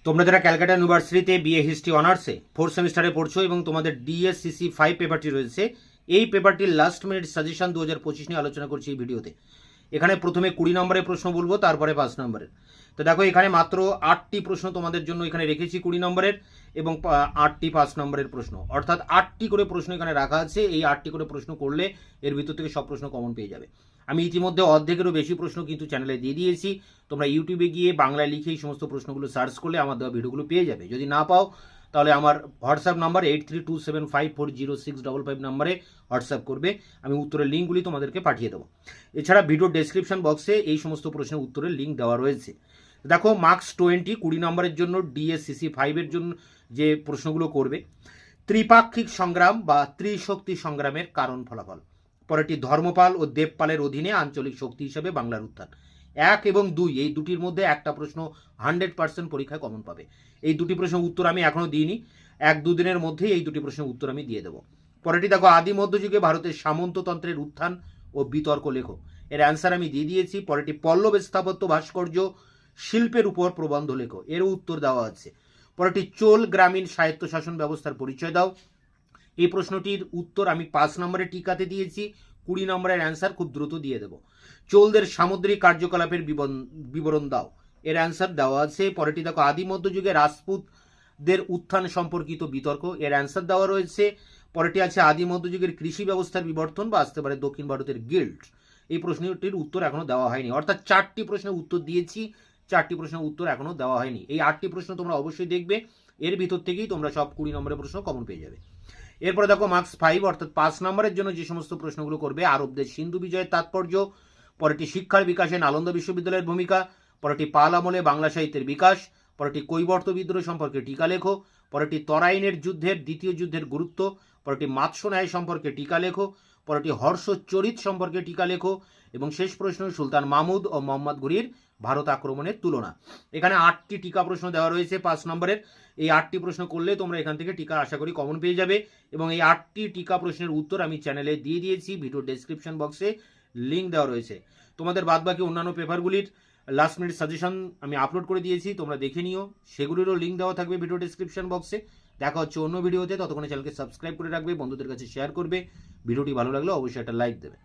তোমরা যারা ক্যালকাটা ইউনিভার্সিটিতে বিএ হিস্ট্রি অনার্সে 4th সেমিস্টারে পড়ছো এবং তোমাদের ডিএসসিসি 5 পেপারটি রয়েছে, এই পেপারটির লাস্ট মিনিট সাজেশন 2025 নিয়ে আলোচনা করছি এই ভিডিওতে। এখানে প্রথমে 20 নম্বরের প্রশ্ন বলবো, তারপরে 5 নম্বরের। তো দেখো এখানে মাত্র 8টি প্রশ্ন তোমাদের জন্য এখানে রেখেছি 20 নম্বরের এবং 8টি 5 নম্বরের প্রশ্ন, অর্থাৎ 8টি করে প্রশ্ন এখানে রাখা আছে। এই 8টি করে প্রশ্ন করলে এর ভিতর থেকে সব প্রশ্ন কমন পেয়ে যাবে। আমি ইতিমধ্যে অর্ধেকেরও বেশি প্রশ্ন কিন্তু চ্যানেলে দিয়ে দিয়েছি। তোমরা ইউটিউবে গিয়ে বাংলায় লিখে এই সমস্ত প্রশ্নগুলো সার্চ করলে আমার দেওয়া ভিডিওগুলো পেয়ে যাবে। যদি না পাও তাহলে আমার হোয়াটসঅ্যাপ নাম্বার 8327540655 নাম্বারে হোয়াটসঅ্যাপ করবে, আমি উত্তরের লিঙ্কগুলি তোমাদেরকে পাঠিয়ে দেবো। এছাড়া ভিডিও ডেসক্রিপশন বক্সে এই সমস্ত প্রশ্নের উত্তরের লিঙ্ক দেওয়া রয়েছে। দেখো মার্কস 20 নম্বরের জন্য ডিএসসিসি 5-এর জন্য যে প্রশ্নগুলো করবে, ত্রিপাক্ষিক সংগ্রাম বা ত্রিশক্তি সংগ্রামের কারণ ফলাফল। পরেরটি ধর্মপাল ও দেবপালের অধীনে আঞ্চলিক শক্তি হিসেবে বাংলার উত্থান। 1 এবং 2 এই দুটির মধ্যে একটা প্রশ্ন 100% পরীক্ষায় কমন পাবে। এই দুটি প্রশ্নের উত্তর আমি এখনো দিইনি, 1-2 দিনের মধ্যেই এই দুটি প্রশ্নের উত্তর আমি দিয়ে দেবো। পরেরটি দেখো আদি মধ্যযুগে ভারতের সামন্ততন্ত্রের উত্থান ও বিতর্ক লেখো। এর অ্যান্সার আমি দিয়ে দিয়েছি। পরেরটি পল্লব স্থাপত্য ভাস্কর্য শিল্পের উপর প্রবন্ধ লেখো, এরও উত্তর দেওয়া আছে। পরেরটি চোল গ্রামীণ স্বায়ত্তশাসন ব্যবস্থার পরিচয় দাও। এই প্রশ্নটির উত্তর আমি 5 নম্বরের টিকাতে দিয়েছি, 20 নম্বরের অ্যান্সার খুব দ্রুত দিয়ে দেবো। চোলদের সামুদ্রিক কার্যকলাপের বিবরণ দাও, এর অ্যান্সার দেওয়া আছে। পরেরটি দেখো আদি মধ্যযুগে রাজপুতদের উত্থান সম্পর্কিত বিতর্ক, এর অ্যান্সার দেওয়া রয়েছে। পরেরটি আছে আদি মধ্যযুগের কৃষি ব্যবস্থার বিবর্তন বা আসতে পারে দক্ষিণ ভারতের গিল্ড। এই প্রশ্নটির উত্তর এখনো দেওয়া হয়নি, অর্থাৎ 4টি প্রশ্নের উত্তর দিয়েছি, 4টি প্রশ্নের উত্তর এখনো দেওয়া হয়নি। এই 8টি প্রশ্ন তোমরা অবশ্যই দেখবে, এর ভিতর থেকেই তোমরা সব 20 নম্বরের প্রশ্ন কমন পেয়ে যাবে। এরপরে দেখো মার্কস 5 অর্থাৎ 5 নম্বরের জন্য যে সমস্ত প্রশ্নগুলো করবে, আরবদের সিন্ধু বিজয়ের তাৎপর্য, পরেরটি শিক্ষার বিকাশে নালন্দা বিশ্ববিদ্যালয়ের ভূমিকা, পরেরটি পাল আমলে বাংলা সাহিত্যের বিকাশ, পরেরটি কৈবর্ত বিদ্রোহ সম্পর্কে টিকা লেখো, পরেরটি তরাইনের যুদ্ধের দ্বিতীয় যুদ্ধের গুরুত্ব, পরেরটি মাৎস্য ন্যায় সম্পর্কে টিকা লেখো, পরেরটি হর্ষচরিত সম্পর্কে টিকা লেখো এবং শেষ প্রশ্ন সুলতান মাহমুদ ও মোহাম্মদ ঘুরির ভারত আক্রমণের তুলনা। এখানে 8টি টিকা প্রশ্ন দেওয়া রয়েছে 5 নম্বরের। এই 8টি প্রশ্ন করলে তোমরা এখান থেকে টিকা আশা করি কমন পেয়ে যাবে এবং এই 8টি টিকা প্রশ্নের উত্তর আমি চ্যানেলে দিয়ে দিয়েছি, ভিডিও ডেসক্রিপশন বক্সে লিঙ্ক দেওয়া রয়েছে। তোমাদের বাদবাকি অন্যান্য পেপারগুলির লাস্ট মিনিট সাজেশন আমি আপলোড করে দিয়েছি, তোমরা দেখে নিও, সেগুলিরও লিঙ্ক দেওয়া থাকবে ভিডিও ডেসক্রিপশন বক্সে। দেখা হচ্ছে অন্য ভিডিওতে, ততক্ষণে চ্যানেলকে সাবস্ক্রাইব করে রাখবে, বন্ধুদের কাছে শেয়ার করবে। ভিডিওটি ভালো লাগলে অবশ্যই একটা লাইক দেবে।